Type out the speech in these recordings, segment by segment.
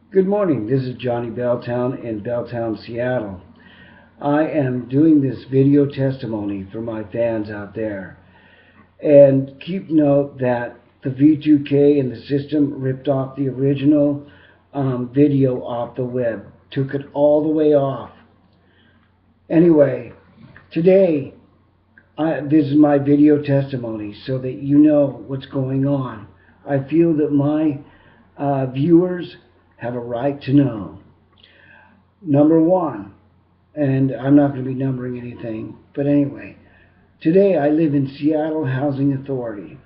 Good morning, this is Johnny Belltown in Belltown, Seattle. I am doing this video testimony for my fans out there. And keep note that the V2K and the system ripped off the original video off the web, took it all the way off. Anyway, today, this is my video testimony so that you know what's going on. I feel that my viewers have a right to know. Number one, and I'm not going to be numbering anything, but anyway, today I live in Seattle Housing Authority.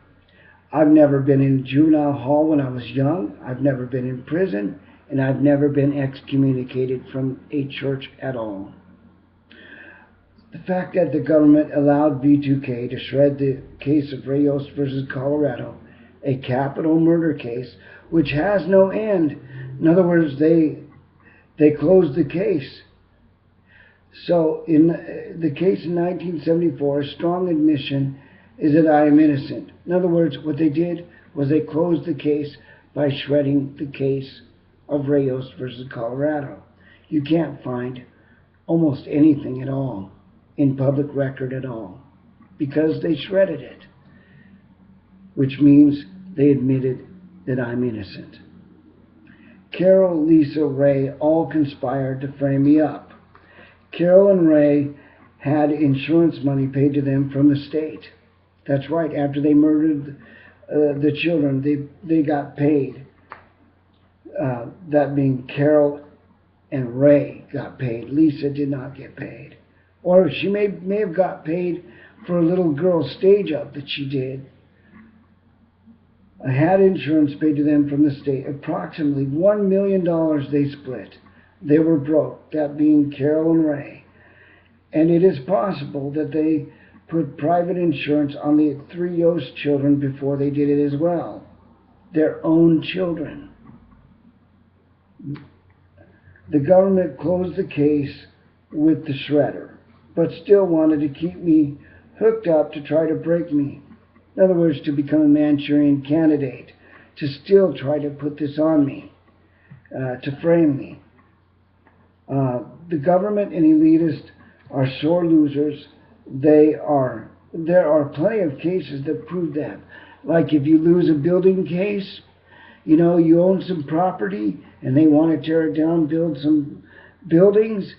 I've never been in Juvenile Hall when I was young. I've never been in prison, and I've never been excommunicated from a church at all. The fact that the government allowed V2K to shred the case of Ray Yost versus Colorado, a capital murder case, which has no end. In other words, they closed the case. So in the case in 1974, a strong admission is that I am innocent. In other words, what they did was they closed the case by shredding the case of Ray Yost versus Colorado. You can't find almost anything at all in public record at all because they shredded it, which means they admitted that I'm innocent. Carol, Lisa, Ray all conspired to frame me up. Carol and Ray had insurance money paid to them from the state. That's right, after they murdered the children, they got paid. That being Carol and Ray got paid. Lisa did not get paid. Or she may have got paid for a little girl stage up that she did. I had insurance paid to them from the state. Approximately $1 million they split. They were broke, that being Carol and Ray. And it is possible that they put private insurance on the 3 Yost children before they did it as well. Their own children. The government closed the case with the shredder, but still wanted to keep me hooked up to try to break me. In other words, to become a Manchurian candidate, to still try to put this on me, to frame me. The government and elitists are sore losers. There are plenty of cases that prove that. Like if you lose a building case, you own some property and they want to tear it down, build some buildings.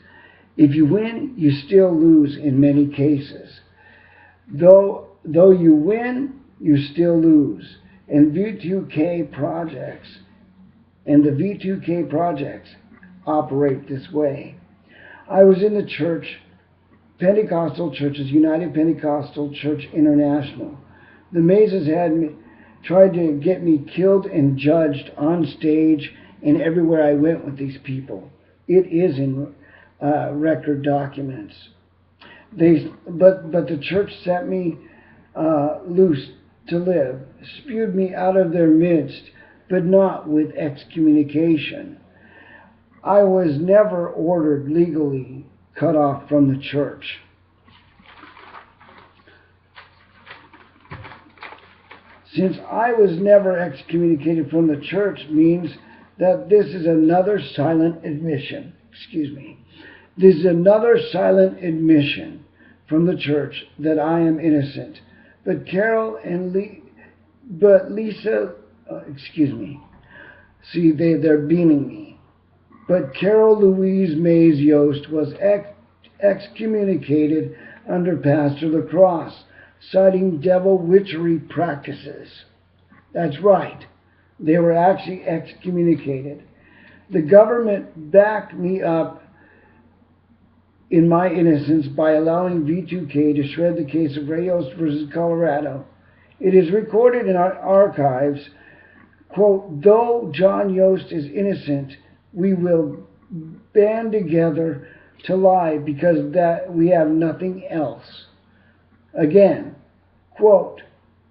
If you win, you still lose in many cases. Though you win, you still lose. And the V2K projects operate this way. I was in the church, Pentecostal churches, United Pentecostal Church International. The Mazes tried to get me killed and judged on stage and everywhere I went with these people. It is in record documents. But the church set me loose to live, spewed me out of their midst, but not with excommunication. I was never ordered legally cut off from the church. Since I was never excommunicated from the church means that this is another silent admission. This is another silent admission from the church that I am innocent. But Lisa, see, they're beaming me. But Carol Louise Mays Yost was excommunicated under Pastor Lacrosse, citing devil witchery practices. That's right. They were actually excommunicated. The government backed me up in my innocence by allowing V2K to shred the case of Ray Yost versus Colorado. It is recorded in our archives, quote, though John Yost is innocent, we will band together to lie because that we have nothing else. Again, quote,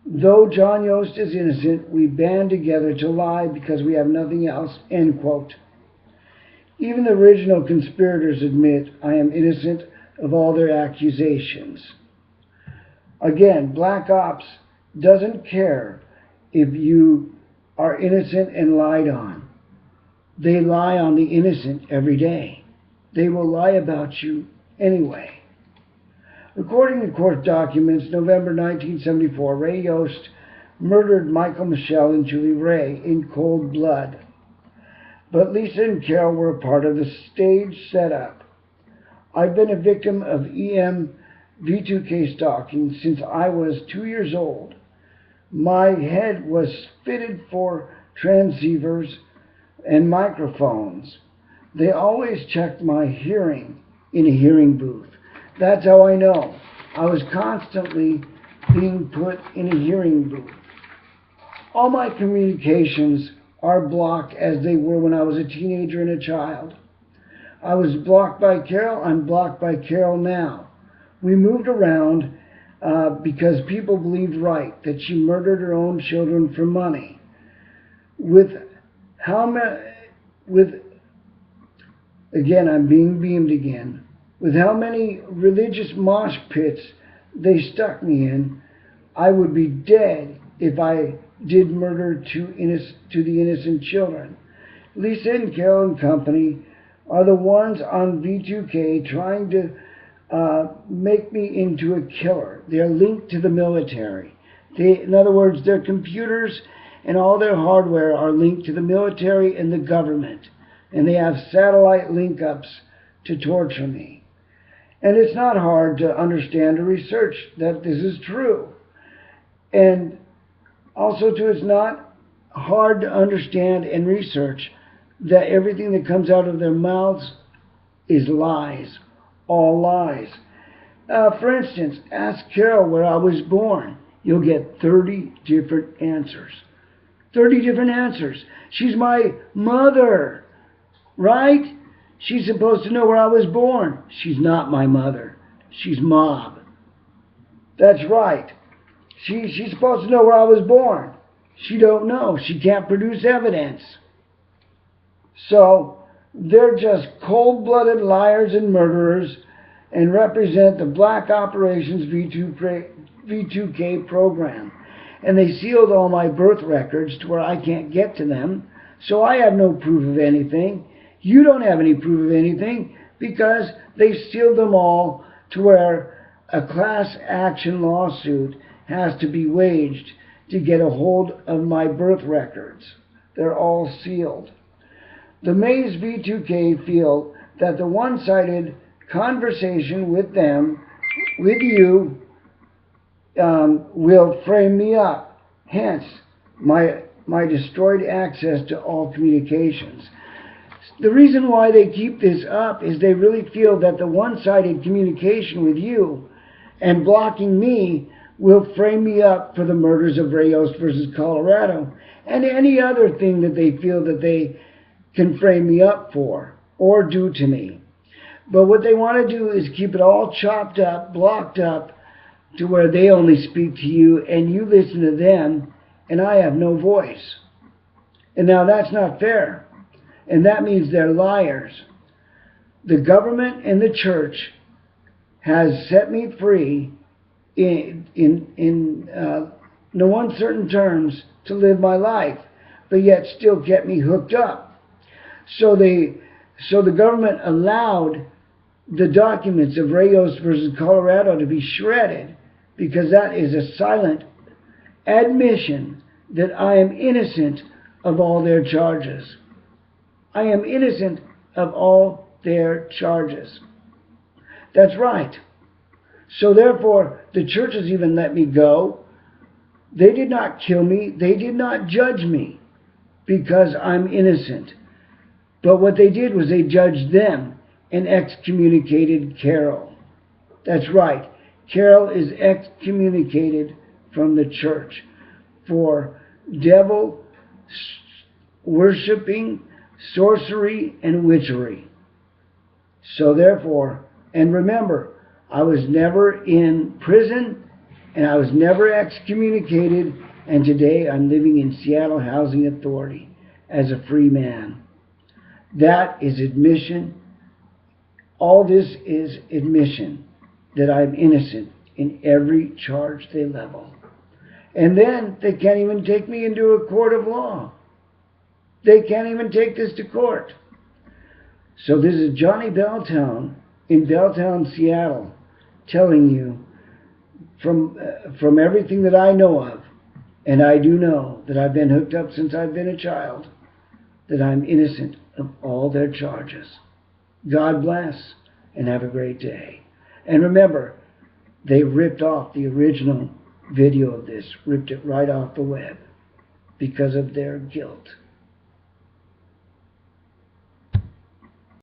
though John Yost is innocent, we band together to lie because we have nothing else, end quote. Even the original conspirators admit I am innocent of all their accusations. Again, Black Ops doesn't care if you are innocent and lied on. they lie on the innocent every day. They will lie about you anyway. According to court documents, November 1974, Ray Yost murdered Michael, Michelle, and Julie Ray in cold blood. But Lisa and Carol were a part of the stage setup. I've been a victim of EM V2K stalking since I was 2 years old. My head was fitted for transceivers and microphones. They always checked my hearing in a hearing booth. That's how I know. I was constantly being put in a hearing booth. All my communications are blocked as they were when I was a teenager and a child. I was blocked by Carol. I'm blocked by Carol now. We moved around because people believed right that she murdered her own children for money. Again, I'm being beamed again. With how many religious mosh pits they stuck me in, I would be dead if I did murder to the innocent children. Lisa and Carol and company are the ones on V2K trying to make me into a killer. They're linked to the military. In other words, their computers and all their hardware are linked to the military and the government. And they have satellite link-ups to torture me. And it's not hard to understand or research that this is true. And also, too, it's not hard to understand and research that everything that comes out of their mouths is lies. All lies. For instance, ask Carol where I was born. You'll get 30 different answers. 30 different answers. She's my mother, right? She's supposed to know where I was born. She's not my mother. She's Mob. That's right. She's supposed to know where I was born. She don't know. She can't produce evidence. So they're just cold-blooded liars and murderers and represent the Black Operations V2K program. And they sealed all my birth records to where I can't get to them. So I have no proof of anything. You don't have any proof of anything because they sealed them all to where a class action lawsuit has to be waged to get a hold of my birth records. They're all sealed. The Mays V2K feel that the one-sided conversation with them, with you, will frame me up. Hence, my destroyed access to all communications. The reason why they keep this up is they really feel that the one-sided communication with you and blocking me will frame me up for the murders of Ray Yost versus Colorado and any other thing that they feel that they can frame me up for or do to me. But what they want to do is keep it all chopped up, blocked up, to where they only speak to you and you listen to them and I have no voice. And now that's not fair. And that means they're liars. The government and the church has set me free in no uncertain terms to live my life, but yet still kept me hooked up. So the government allowed the documents of Ray Yost versus Colorado to be shredded because that is a silent admission that I am innocent of all their charges. I am innocent of all their charges. That's right. So therefore, the churches even let me go. They did not kill me. They did not judge me because I'm innocent. But what they did was they judged them and excommunicated Carol. That's right. Carol is excommunicated from the church for devil worshiping, sorcery, and witchery. So therefore, and remember, I was never in prison and I was never excommunicated, and today I'm living in Seattle Housing Authority as a free man. That is admission. All this is admission that I'm innocent in every charge they level. And then they can't even take me into a court of law. They can't even take this to court. So this is Johnny Belltown in Belltown, Seattle, telling you from everything that I know of, and I do know that I've been hooked up since I've been a child, that I'm innocent of all their charges. God bless, and have a great day. And remember, they ripped off the original video of this, ripped it right off the web because of their guilt.